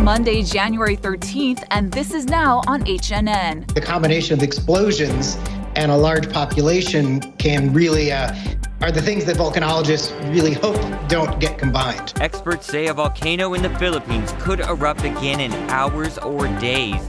is Monday, January 13th, and this is now on HNN. The combination of explosions and a large population can really are the things that volcanologists really hope don't get combined. Experts say a volcano in the Philippines could erupt again in hours or days.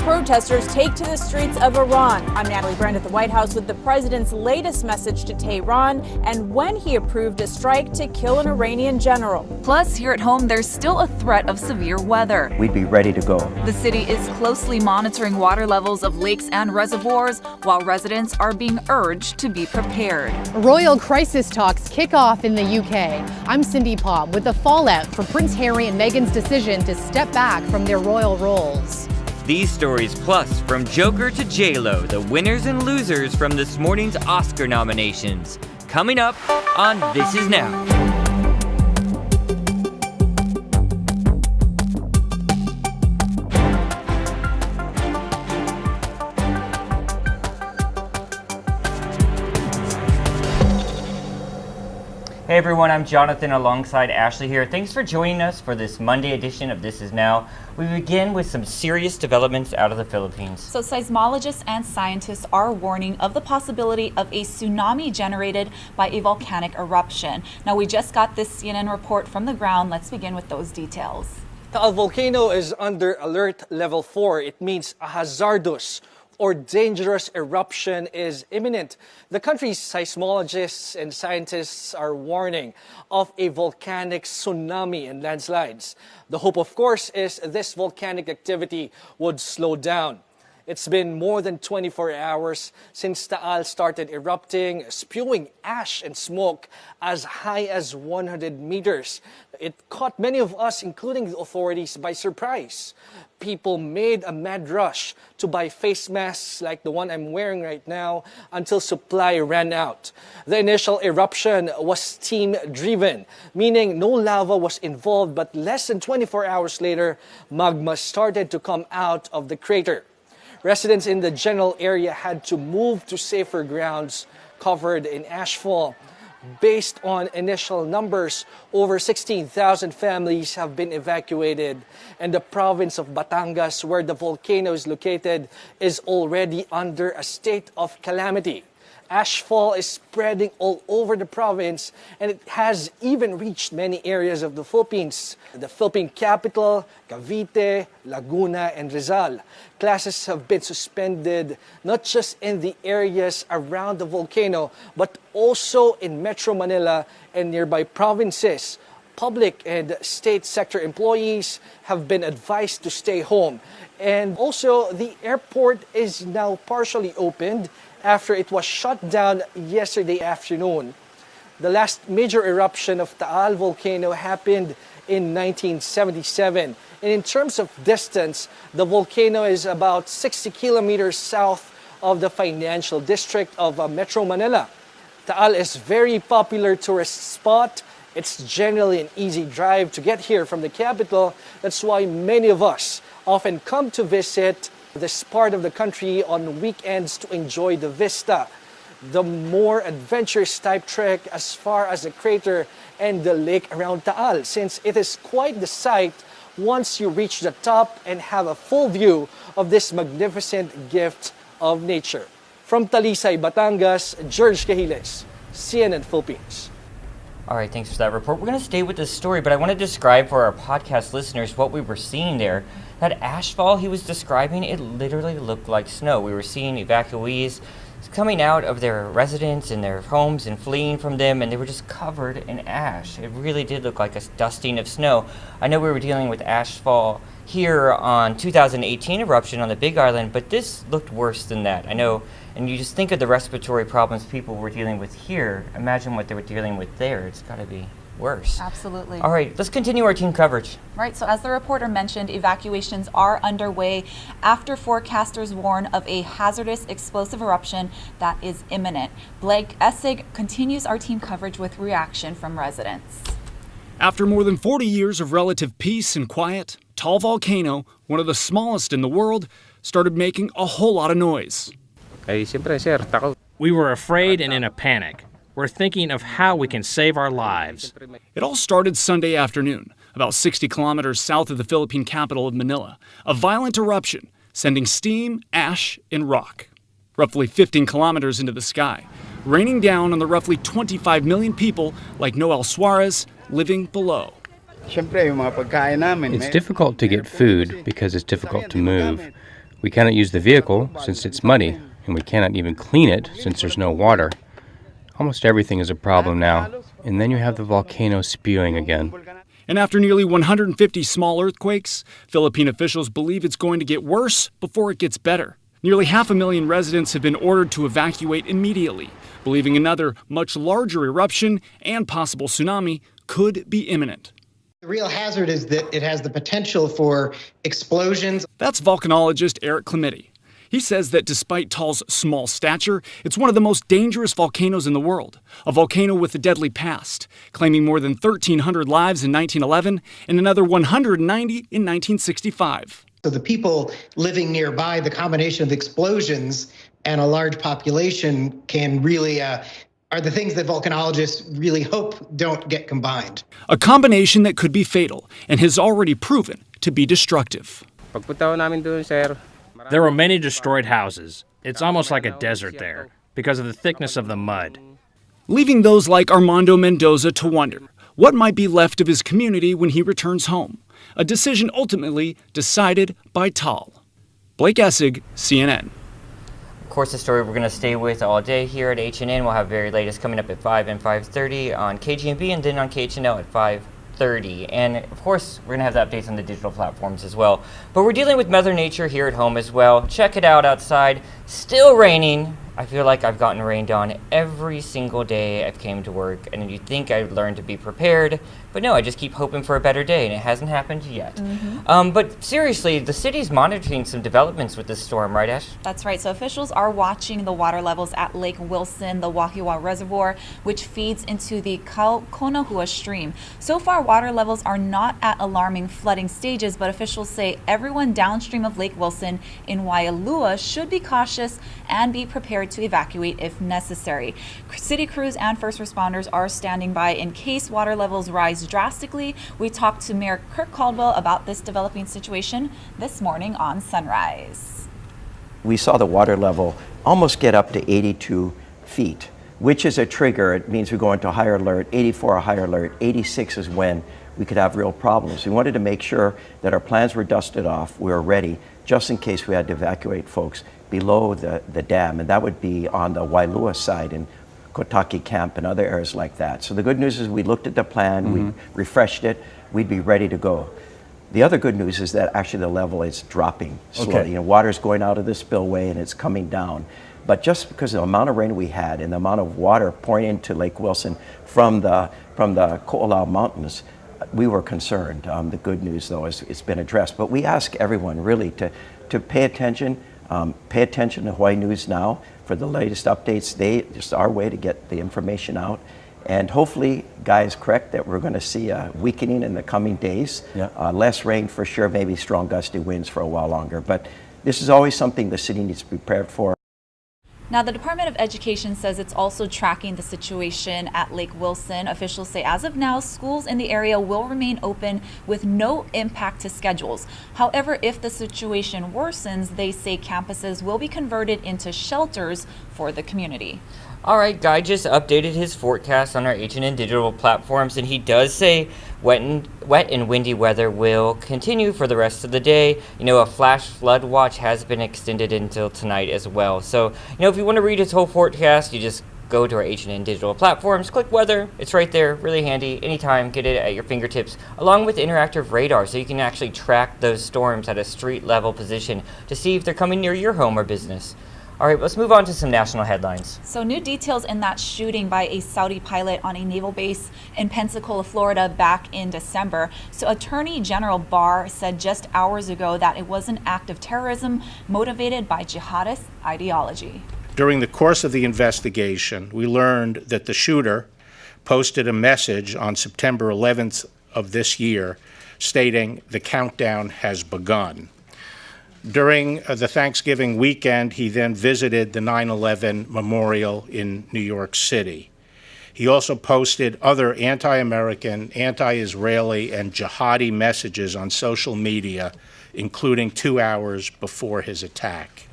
Protesters take to the streets of Iran. I'm Natalie Brand at the White House with the president's latest message to Tehran and when he approved a strike to kill an Iranian general. Plus, here at home, there's still a threat of severe weather. We'd be ready to go. The city is closely monitoring water levels of lakes and reservoirs, while residents are being urged to be prepared. Royal crisis talks kick off in the UK. I'm Cindy Palm with the fallout for Prince Harry and Meghan's decision to step back from their royal roles. These stories, plus from Joker to J-Lo, the winners and losers from this morning's Oscar nominations. Coming up on This Is Now. Hey everyone, I'm Jonathan alongside Ashley here. Thanks for joining us for this Monday edition of This Is Now. We begin with some serious developments out of the Philippines. So seismologists and scientists are warning of the possibility of a tsunami generated by a volcanic eruption. Now we just got this CNN report from the ground. Let's begin with those details. The volcano is under alert level 4. It means a hazardous or dangerous eruption is imminent. The country's seismologists and scientists are warning of a volcanic tsunami and landslides. The hope, of course, is this volcanic activity would slow down. It's been more than 24 hours since Taal started erupting, spewing ash and smoke as high as 100 meters. It caught many of us, including the authorities, by surprise. People made a mad rush to buy face masks like the one I'm wearing right now until supply ran out. The initial eruption was steam-driven, meaning no lava was involved, but less than 24 hours later, magma started to come out of the crater. Residents in the general area had to move to safer grounds covered in ashfall. Based on initial numbers, over 16,000 families have been evacuated, and the province of Batangas, where the volcano is located, is already under a state of calamity. Ashfall is spreading all over the province, and it has even reached many areas of the Philippines. The Philippine capital, Cavite, Laguna, and Rizal. Classes have been suspended not just in the areas around the volcano, but also in Metro Manila and nearby provinces. Public and state sector employees have been advised to stay home. And also, the airport is now partially opened after it was shut down yesterday afternoon. The last major eruption of Taal volcano happened in 1977. And in terms of distance, the volcano is about 60 kilometers south of the financial district of Metro Manila. Taal is a very popular tourist spot. It's generally an easy drive to get here from the capital. That's why many of us often come to visit this part of the country on weekends to enjoy the vista. The more adventurous type trek as far as the crater and the lake around Taal, since it is quite the sight once you reach the top and have a full view of this magnificent gift of nature. From Talisay, Batangas, George Cahiles, CNN Philippines. All right, thanks for that report. We're going to stay with this story, but I want to describe for our podcast listeners what we were seeing there. That ashfall he was describing, it literally looked like snow. We were seeing evacuees coming out of their residence and their homes and fleeing from them, and they were just covered in ash. It really did look like a dusting of snow. I know we were dealing with ashfall here on 2018 eruption on the Big Island, but this looked worse than that. I know, and you just think of the respiratory problems people were dealing with here. Imagine what they were dealing with there. It's got to be worse. Absolutely. All right, let's continue our team coverage. Right, so as the reporter mentioned, evacuations are underway after forecasters warn of a hazardous explosive eruption that is imminent. Blake Essig continues our team coverage with reaction from residents. After more than 40 years of relative peace and quiet, Taal volcano, one of the smallest in the world, started making a whole lot of noise. We were afraid and in a panic. We're thinking of how we can save our lives. It all started Sunday afternoon. about 60 kilometers south of the Philippine capital of Manila. A violent eruption, sending steam, ash, and rock roughly 15 kilometers into the sky, raining down on the roughly 25 million people like Noel Suarez living below. It's difficult to get food because it's difficult to move. We cannot use the vehicle since it's muddy, and we cannot even clean it since there's no water. Almost everything is a problem now, and then you have the volcano spewing again. And after nearly 150 small earthquakes, Philippine officials believe it's going to get worse before it gets better. Nearly 500,000 residents have been ordered to evacuate immediately, believing another much larger eruption and possible tsunami could be imminent. The real hazard is that it has the potential for explosions. That's volcanologist Eric Clementi. He says that despite Tall's small stature, it's one of the most dangerous volcanoes in the world, a volcano with a deadly past, claiming more than 1,300 lives in 1911 and another 190 in 1965. So the people living nearby, the combination of explosions and a large population can really are the things that volcanologists really hope don't get combined. A combination that could be fatal and has already proven to be destructive. There were many destroyed houses. It's almost like a desert there because of the thickness of the mud. Leaving those like Armando Mendoza to wonder what might be left of his community when he returns home. A decision ultimately decided by Tal. Blake Essig, CNN. Of course, the story we're going to stay with all day here at HNN. We'll have very latest coming up at 5 and 5:30 on KGMB and then on KHNL at 5:30. And of course, we're going to have the updates on the digital platforms as well. But we're dealing with Mother Nature here at home as well. Check it out outside. Still raining. I feel like I've gotten rained on every single day I've came to work, and you'd think I'd learn to be prepared, but no, I just keep hoping for a better day, and it hasn't happened yet. But seriously, the city's monitoring some developments with this storm, right, Ash? That's right. So officials are watching the water levels at Lake Wilson, the Wahiawa Reservoir, which feeds into the Konahua Stream. So far, water levels are not at alarming flooding stages, but officials say everyone downstream of Lake Wilson in Waialua should be cautious and be prepared to evacuate if necessary. City crews and first responders are standing by in case water levels rise drastically. We talked to Mayor Kirk Caldwell about this developing situation this morning on Sunrise. We saw the water level almost get up to 82 feet, which is a trigger. It means we go into a higher alert. 84 a higher alert. 86 is when we could have real problems. We wanted to make sure that our plans were dusted off. We were ready just in case we had to evacuate folks below the dam, and that would be on the Wailua side in Kotaki Camp and other areas like that. So the good news is we looked at the plan, we refreshed it, we'd be ready to go. The other good news is that actually the level is dropping slowly. Okay. You know, water's going out of the spillway and it's coming down. But just because of the amount of rain we had and the amount of water pouring into Lake Wilson from the Ko'olau Mountains, we were concerned. The good news, though, is it's been addressed. But we ask everyone really to pay attention. Pay attention to Hawaii News Now for the latest updates. Just our way to get the information out. And hopefully, Guy is correct that we're going to see a weakening in the coming days. Yeah. Less rain for sure, maybe strong gusty winds for a while longer. But this is always something the city needs to be prepared for. Now, the Department of Education says it's also tracking the situation at Lake Wilson. Officials say as of now, schools in the area will remain open with no impact to schedules. However, if the situation worsens, they say campuses will be converted into shelters for the community. All right, Guy just updated his forecast on our HNN digital platforms, and he does say wet and windy weather will continue for the rest of the day. You know, a flash flood watch has been extended until tonight as well. So, you know, if you want to read his whole forecast, you just go to our HNN digital platforms, click weather. It's right there, really handy. Anytime, get it at your fingertips, along with interactive radar, so you can actually track those storms at a street level position to see if they're coming near your home or business. All right, let's move on to some national headlines. So new details in that shooting by a Saudi pilot on a naval base in Pensacola, Florida back in December. So Attorney General Barr said just hours ago that it was an act of terrorism motivated by jihadist ideology. During the course of the investigation, we learned that the shooter posted a message on September 11th of this year stating the countdown has begun. During the Thanksgiving weekend, he then visited the 9/11 memorial in New York City. He also posted other anti-American, anti-Israeli, and jihadi messages on social media, including 2 hours before his attack.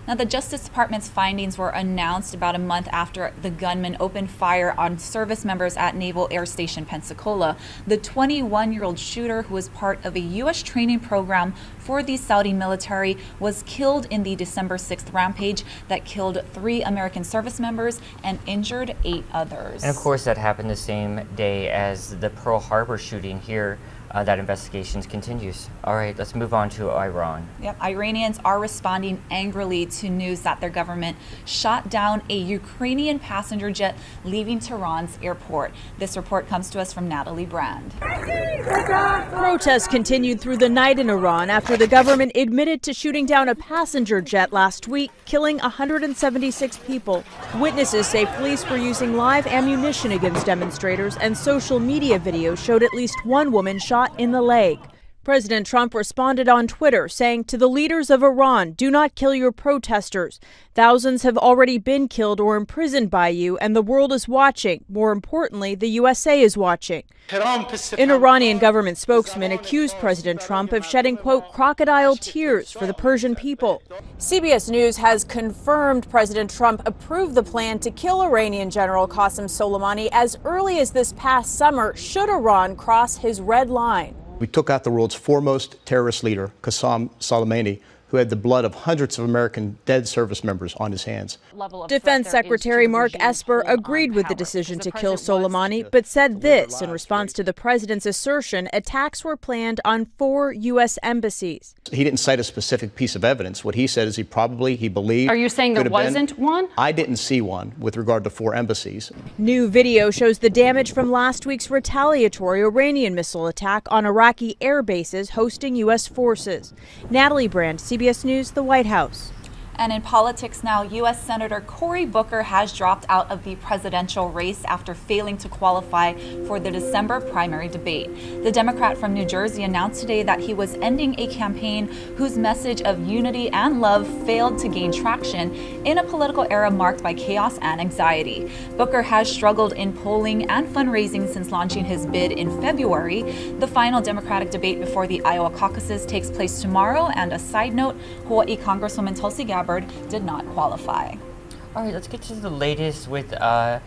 Now, the Justice Department's findings were announced about a month after the gunman opened fire on service members at Naval Air Station Pensacola. The 21-year-old shooter, who was part of a U.S. training program for the Saudi military, was killed in the December 6th rampage that killed 3 American service members and injured 8 others. And of course, that happened the same day as the Pearl Harbor shooting here. That investigations continues. All right, let's move on to Iran. Yep, Iranians are responding angrily to news that their government shot down a Ukrainian passenger jet leaving Tehran's airport. This report comes to us from Natalie Brand. Protests continued through the night in Iran after the government admitted to shooting down a passenger jet last week, killing 176 people. Witnesses say police were using live ammunition against demonstrators, and social media videos showed at least one woman shot in the leg. President Trump responded on Twitter, saying to the leaders of Iran, "Do not kill your protesters. Thousands have already been killed or imprisoned by you, and the world is watching. More importantly, the USA is watching." An Iranian government spokesman accused President Trump of shedding, quote, crocodile tears for the Persian people. CBS News has confirmed President Trump approved the plan to kill Iranian General Qasem Soleimani as early as this past summer, should Iran cross his red line. We took out the world's foremost terrorist leader, Qasem Soleimani, who had the blood of hundreds of American dead service members on his hands. Defense Secretary Mark Esper agreed with the decision to kill Soleimani, but said this in response to the president's assertion attacks were planned on 4 U.S. embassies. He didn't cite a specific piece of evidence. What he said is he believed. Are you saying there wasn't one? I didn't see one with regard to 4 embassies. New video shows the damage from last week's retaliatory Iranian missile attack on Iraqi air bases hosting U.S. forces. Natalie Brand, CBS News, the White House. And in politics now, U.S. Senator Cory Booker has dropped out of the presidential race after failing to qualify for the December primary debate. The Democrat from New Jersey announced today that he was ending a campaign whose message of unity and love failed to gain traction in a political era marked by chaos and anxiety. Booker has struggled in polling and fundraising since launching his bid in February. The final Democratic debate before the Iowa caucuses takes place tomorrow. And a side note, Hawaii Congresswoman Tulsi Gabbard did not qualify. All right, let's get to the latest with the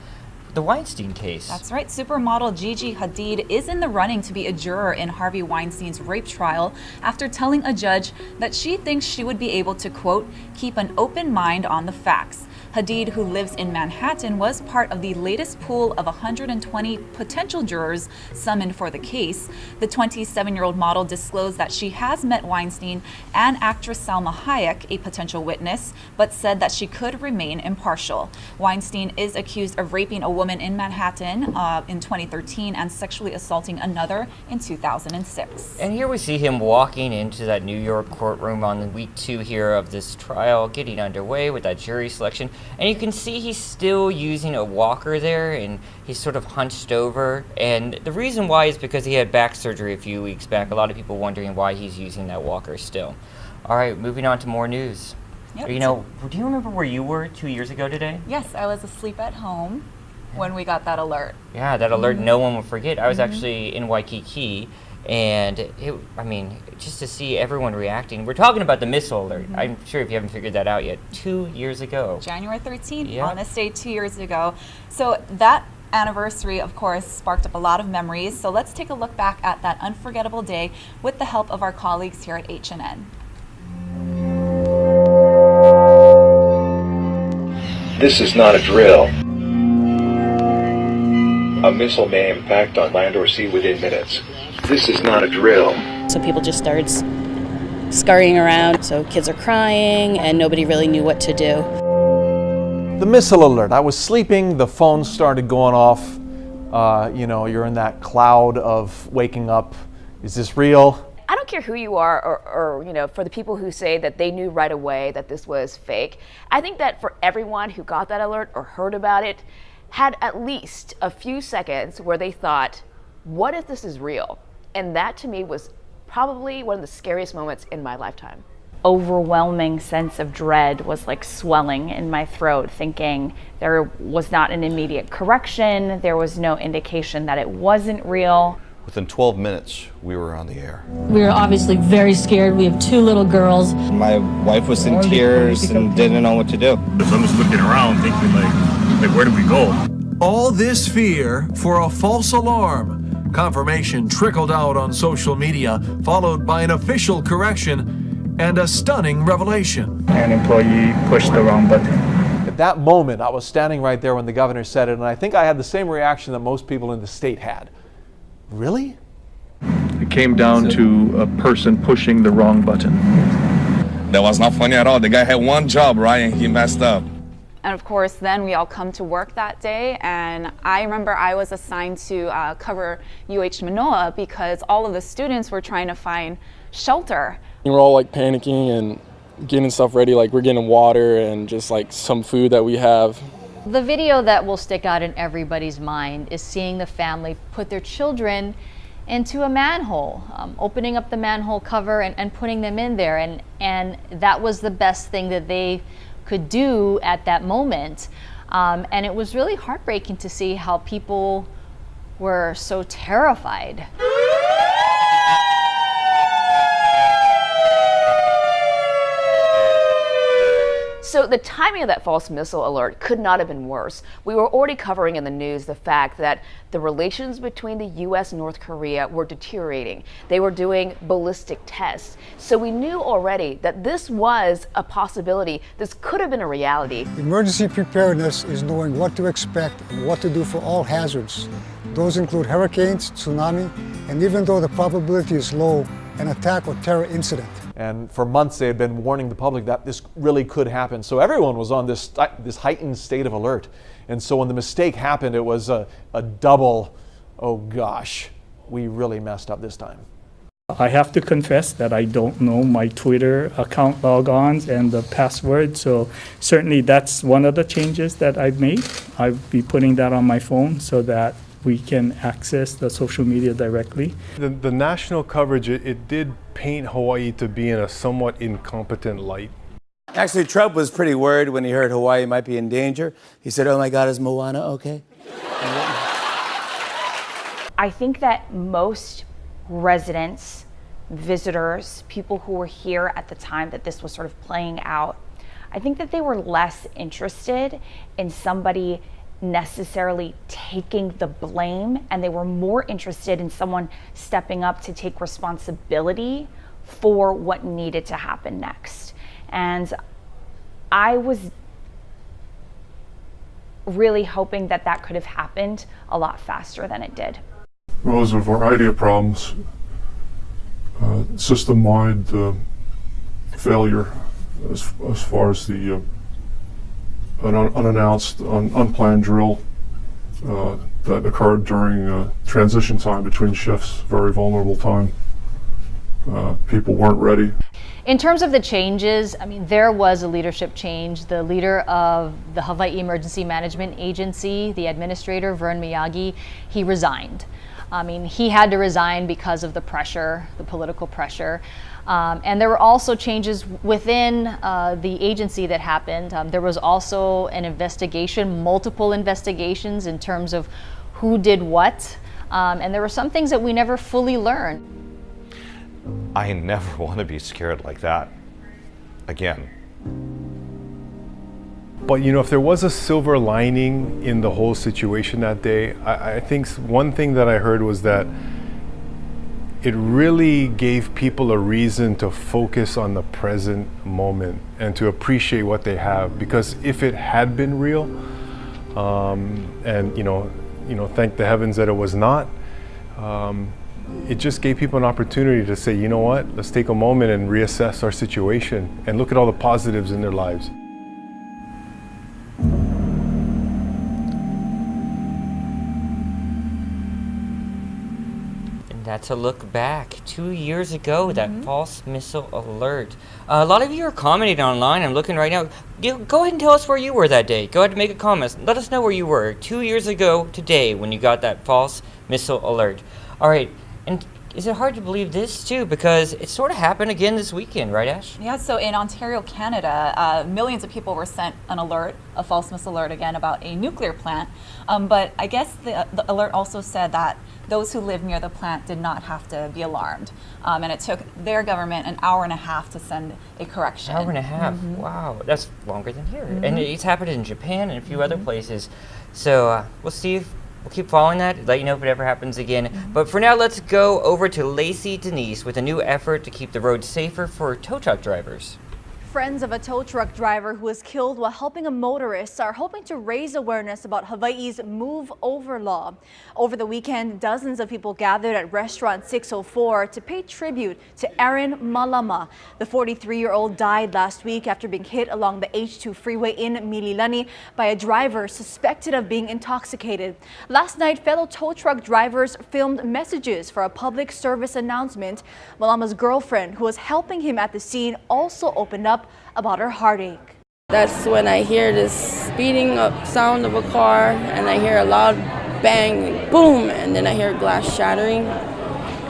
Weinstein case. That's right. Supermodel Gigi Hadid is in the running to be a juror in Harvey Weinstein's rape trial after telling a judge that she thinks she would be able to, quote, keep an open mind on the facts. Hadid, who lives in Manhattan, was part of the latest pool of 120 potential jurors summoned for the case. The 27-year-old model disclosed that she has met Weinstein and actress Salma Hayek, a potential witness, but said that she could remain impartial. Weinstein is accused of raping a woman in Manhattan in 2013 and sexually assaulting another in 2006. And here we see him walking into that New York courtroom on week 2 here of this trial, getting underway with that jury selection. And you can see he's still using a walker there, and he's sort of hunched over. And the reason why is because he had back surgery a few weeks back. A lot of people wondering why he's using that walker still. All right, moving on to more news. Yep. Do you remember where you were 2 years ago today? Yes, I was asleep at home when we got that alert. Yeah, that alert no one will forget. I was actually in Waikiki, and just to see everyone reacting. We're talking about the missile alert. I'm sure if you haven't figured that out yet. 2 years ago. January 13th, Yep. on this day 2 years ago. So that anniversary, of course, sparked up a lot of memories. So let's take a look back at that unforgettable day with the help of our colleagues here at HNN. This is not a drill. A missile may impact on land or sea within minutes. This is not a drill. So people just started scurrying around. So kids are crying and nobody really knew what to do. The missile alert. I was sleeping, the phone started going off. You're in that cloud of waking up. Is this real? I don't care who you are or for the people who say that they knew right away that this was fake. I think that for everyone who got that alert or heard about it, had at least a few seconds where they thought, what if this is real? And that to me was probably one of the scariest moments in my lifetime. overwhelming sense of dread was like swelling in my throat, thinking there was not an immediate correction, there was no indication that it wasn't real. Within 12 minutes, we were on the air. We were obviously very scared. We have 2 little girls. My wife was in tears and didn't know what to do. So I'm just looking around thinking like where do we go? All this fear for a false alarm. Confirmation trickled out on social media, followed by an official correction and a stunning revelation. An employee pushed the wrong button. At that moment, I was standing right there when the governor said it, and I think I had the same reaction that most people in the state had. Really? It came down to a person pushing the wrong button. That was not funny at all. The guy had one job, right, and he messed up. And of course, then we all come to work that day, and I remember I was assigned to cover UH Manoa because all of the students were trying to find shelter. We're all like panicking and getting stuff ready, like we're getting water and just like some food that we have. The video that will stick out in everybody's mind is seeing the family put their children into a manhole, opening up the manhole cover and putting them in there. And that was the best thing that they could do at that moment. And it was really heartbreaking to see how people were so terrified. So the timing of that false missile alert could not have been worse. We were already covering in the news the fact that the relations between the U.S. and North Korea were deteriorating. They were doing ballistic tests. So we knew already that this was a possibility. This could have been a reality. Emergency preparedness is knowing what to expect and what to do for all hazards. Those include hurricanes, tsunami, and even though the probability is low, an attack or terror incident. And for months they had been warning the public that this really could happen. So everyone was on this heightened state of alert. And so when the mistake happened, it was a double, oh gosh, we really messed up this time. I have to confess that I don't know my Twitter account logons and the password, so certainly that's one of the changes that I've made. I'll be putting that on my phone so that we can access the social media directly. The national coverage, it did paint Hawaii to be in a somewhat incompetent light. Actually, Trump was pretty worried when he heard Hawaii might be in danger. He said, "Oh my God, is Moana okay?" I think that most residents, visitors, people who were here at the time that this was sort of playing out, I think that they were less interested in somebody necessarily taking the blame, and they were more interested in someone stepping up to take responsibility for what needed to happen next. And I was really hoping that that could have happened a lot faster than it did. Well, there's a variety of problems. System-wide failure as far as the an unannounced, unplanned drill that occurred during transition time between shifts, very vulnerable time. People weren't ready. In terms of the changes, I mean, there was a leadership change. The leader of the Hawaii Emergency Management Agency, the administrator, Vern Miyagi, he resigned. I mean, he had to resign because of the pressure, the political pressure. And there were also changes within the agency that happened. There was also an investigation, multiple investigations in terms of who did what. And there were some things that we never fully learned. I never want to be scared like that again. But you know, if there was a silver lining in the whole situation that day, I think one thing that I heard was that it really gave people a reason to focus on the present moment and to appreciate what they have. Because if it had been real, and you know, thank the heavens that it was not, it just gave people an opportunity to say, you know what, let's take a moment and reassess our situation and look at all the positives in their lives. That's a look back 2 years ago, that false missile alert. A lot of you are commenting online. I'm looking right now. Go ahead and tell us where you were that day. Go ahead and make a comment. Let us know where you were 2 years ago today when you got that false missile alert. All right, and is it hard to believe this too? Because it sort of happened again this weekend, right, Ash? Yeah, so in Ontario, Canada, millions of people were sent an alert, a false miss alert again, about a nuclear plant. But I guess the alert also said that those who live near the plant did not have to be alarmed. And it took their government an hour and a half to send a correction. Hour and a half. Wow, that's longer than here. And it's happened in Japan and a few other places. So we'll see if we'll keep following that, let you know if it ever happens again. But for now, let's go over to Lacey Denise with a new effort to keep the roads safer for tow truck drivers. Friends of a tow truck driver who was killed while helping a motorist are hoping to raise awareness about Hawaii's Move Over law. Over the weekend, dozens of people gathered at Restaurant 604 to pay tribute to Aaron Malama. The 43-year-old died last week after being hit along the H2 freeway in Mililani by a driver suspected of being intoxicated. Last night, fellow tow truck drivers filmed messages for a public service announcement. Malama's girlfriend, who was helping him at the scene, also opened up about her heartache. That's when I hear this speeding up sound of a car, and I hear a loud bang, boom, and then I hear glass shattering.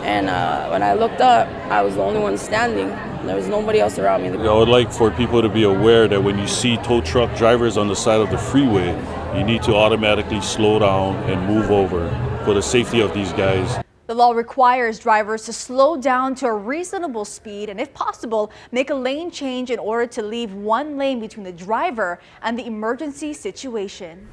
And when I looked up, I was the only one standing. There was nobody else around me. I would like for people to be aware that when you see tow truck drivers on the side of the freeway, you need to automatically slow down and move over for the safety of these guys. The law requires drivers to slow down to a reasonable speed and, if possible, make a lane change in order to leave one lane between the driver and the emergency situation.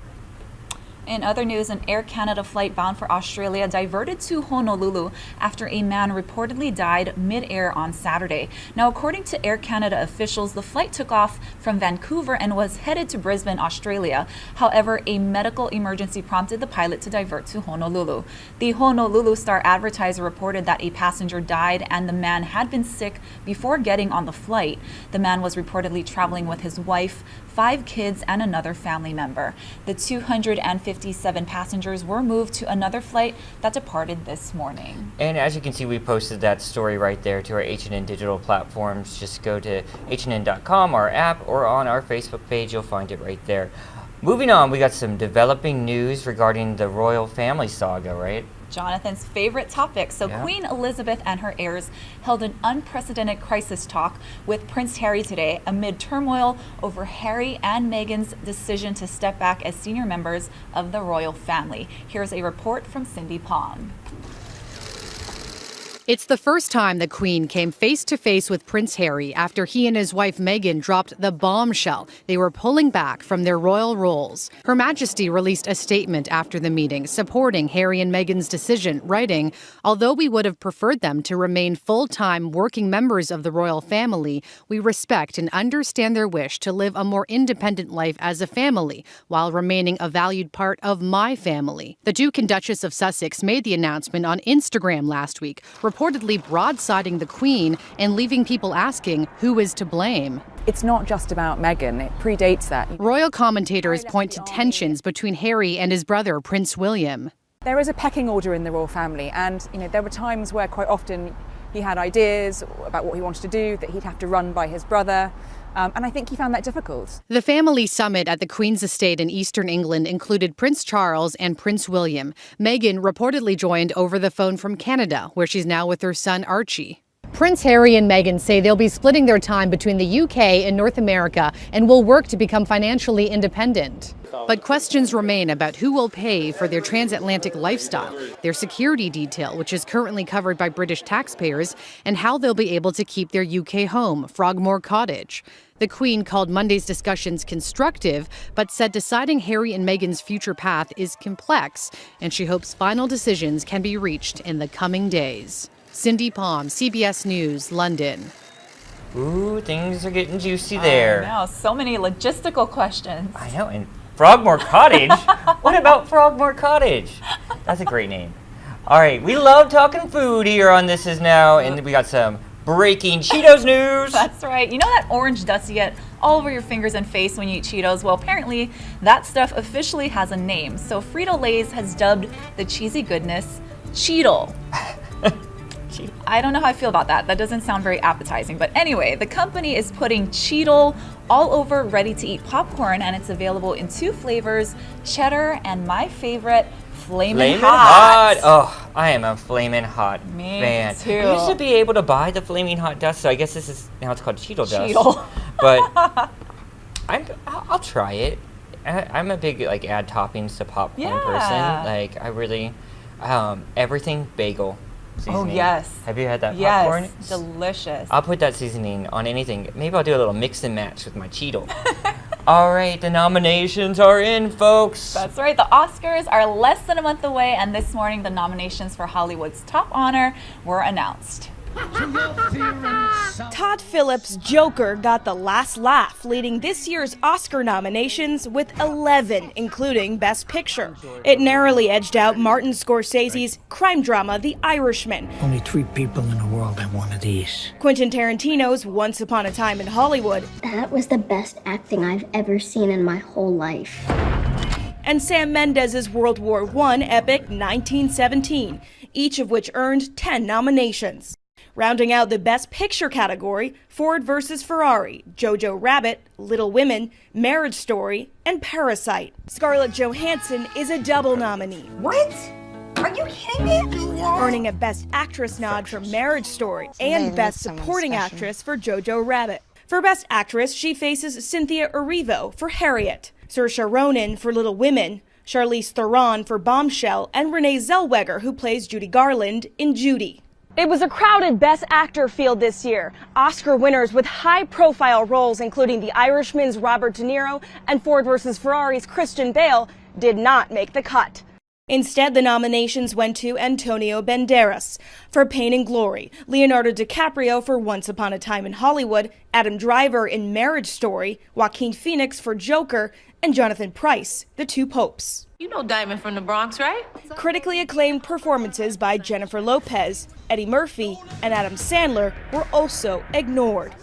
In other news, an Air Canada flight bound for Australia diverted to Honolulu after a man reportedly died mid-air on Saturday. Now, according to Air Canada officials, the flight took off from Vancouver and was headed to Brisbane, Australia. However, a medical emergency prompted the pilot to divert to Honolulu. The Honolulu Star-Advertiser reported that a passenger died and the man had been sick before getting on the flight. The man was reportedly traveling with his wife, 5 kids, and another family member. The 257 passengers were moved to another flight that departed this morning. And as you can see, we posted that story right there to our HNN digital platforms. Just go to hnn.com, our app, or on our Facebook page. You'll find it right there. Moving on, we got some developing news regarding the royal family saga, right? Jonathan's favorite topic. So Queen Elizabeth and her heirs held an unprecedented crisis talk with Prince Harry today amid turmoil over Harry and Meghan's decision to step back as senior members of the royal family. Here's a report from Cindy Palm. It's the first time the Queen came face-to-face with Prince Harry after he and his wife Meghan dropped the bombshell they were pulling back from their royal roles. Her Majesty released a statement after the meeting supporting Harry and Meghan's decision, writing, "Although we would have preferred them to remain full-time working members of the royal family, we respect and understand their wish to live a more independent life as a family while remaining a valued part of my family." The Duke and Duchess of Sussex made the announcement on Instagram last week, reportedly broadsiding the Queen and leaving people asking who is to blame. It's not just about Meghan, it predates that. Royal commentators point to tensions between Harry and his brother, Prince William. There is a pecking order in the royal family, and there were times where quite often he had ideas about what he wanted to do that he'd have to run by his brother. And I think he found that difficult. The family summit at the Queen's estate in eastern England included Prince Charles and Prince William. Meghan reportedly joined over the phone from Canada, where she's now with her son Archie. Prince Harry and Meghan say they'll be splitting their time between the UK and North America and will work to become financially independent. But questions remain about who will pay for their transatlantic lifestyle, their security detail, which is currently covered by British taxpayers, and how they'll be able to keep their UK home, Frogmore Cottage. The Queen called Monday's discussions constructive, but said deciding Harry and Meghan's future path is complex, and she hopes final decisions can be reached in the coming days. Cindy Palm, CBS News, London. Ooh, things are getting juicy there. I know, so many logistical questions. I know, and Frogmore Cottage? What about Frogmore Cottage? That's a great name. All right, we love talking food here on This Is Now, and we got some breaking Cheetos news. That's right. You know that orange dust you get all over your fingers and face when you eat Cheetos? Well, apparently that stuff officially has a name. So Frito-Lay's has dubbed the cheesy goodness Cheetle. I don't know how I feel about that. That doesn't sound very appetizing. But anyway, the company is putting Cheetle all over ready-to-eat popcorn, and it's available in 2 flavors, cheddar and my favorite, Flamin' hot. Oh, I am a Flamin' Hot Me fan. too. You used to be able to buy the Flaming Hot dust, so I guess this is now it's called Cheeto dust. Cheeto. But I'll try it. I'm a big like add toppings to popcorn person. Like I really everything bagel seasoning. Oh yes. Have you had that yes. popcorn? Delicious. I'll put that seasoning on anything. Maybe I'll do a little mix and match with my Cheeto. All right, the nominations are in, folks. That's right. The Oscars are less than a month away, and this morning the nominations for Hollywood's top honor were announced. Todd Phillips' Joker got the last laugh, leading this year's Oscar nominations with 11, including Best Picture. It narrowly edged out Martin Scorsese's crime drama The Irishman, Only 3 people in the world have one of these. Quentin Tarantino's Once Upon a Time in Hollywood, That was the best acting I've ever seen in my whole life. and Sam Mendes' World War I epic 1917, each of which earned 10 nominations. Rounding out the Best Picture category, Ford vs. Ferrari, Jojo Rabbit, Little Women, Marriage Story, and Parasite. Scarlett Johansson is a double nominee. What? Are you kidding me? Earning a Best Actress nod for Marriage Story and Best Supporting Actress for Jojo Rabbit. For Best Actress, she faces Cynthia Erivo for Harriet, Saoirse Ronan for Little Women, Charlize Theron for Bombshell, and Renee Zellweger, who plays Judy Garland in Judy. It was a crowded Best Actor field this year. Oscar winners with high-profile roles, including The Irishman's Robert De Niro and Ford vs. Ferrari's Christian Bale, did not make the cut. Instead, the nominations went to Antonio Banderas for Pain and Glory, Leonardo DiCaprio for Once Upon a Time in Hollywood, Adam Driver in Marriage Story, Joaquin Phoenix for Joker, and Jonathan Pryce, The Two Popes. You know Diamond from the Bronx, right? Critically acclaimed performances by Jennifer Lopez, Eddie Murphy, and Adam Sandler were also ignored.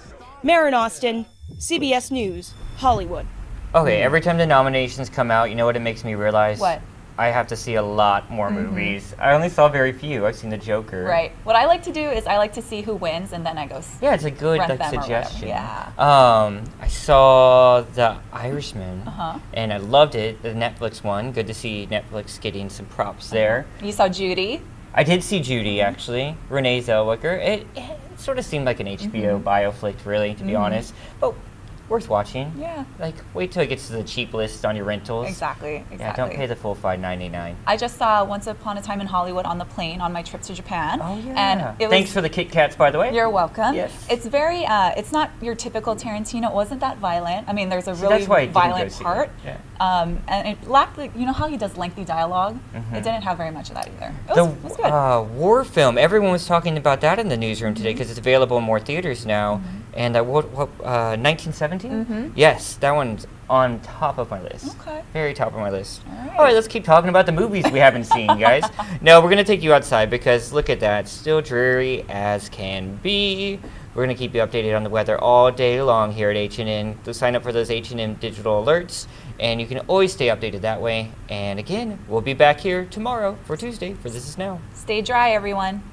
Maren Austin, CBS News, Hollywood. Okay, every time the nominations come out, you know what it makes me realize? What? I have to see a lot more movies. I only saw very few. I've seen The Joker. Right. What I like to do is I like to see who wins, and then I go. Yeah, it's a good rent like them or whatever. suggestion. Yeah. I saw The Irishman, and I loved it. The Netflix one. Good to see Netflix getting some props there. You saw Judy. I did see Judy actually. Renee Zellweger. It sort of seemed like an HBO bioflick, really, to be honest. But worth watching. Yeah. Like, wait till it gets to the cheap list on your rentals. Exactly. Yeah, don't pay the full $5.99. I just saw Once Upon a Time in Hollywood on the plane on my trip to Japan. Oh yeah. And it was, thanks for the Kit Kats, by the way. You're welcome. Yes. It's very. It's not your typical Tarantino. It wasn't that violent. I mean, there's a See, really that's why I didn't violent go see part. it. Yeah. And it lacked, you know how he does lengthy dialogue? It didn't have very much of that either. It was good. War film. Everyone was talking about that in the newsroom today because it's available in more theaters now. And 1917? Yes, that one's on top of my list. Okay. Very top of my list. All right, let's keep talking about the movies we haven't seen, guys. No, we're going to take you outside because look at that. Still dreary as can be. We're going to keep you updated on the weather all day long here at HNN. So sign up for those HNN digital alerts, and you can always stay updated that way. And again, we'll be back here tomorrow for Tuesday for This Is Now. Stay dry, everyone.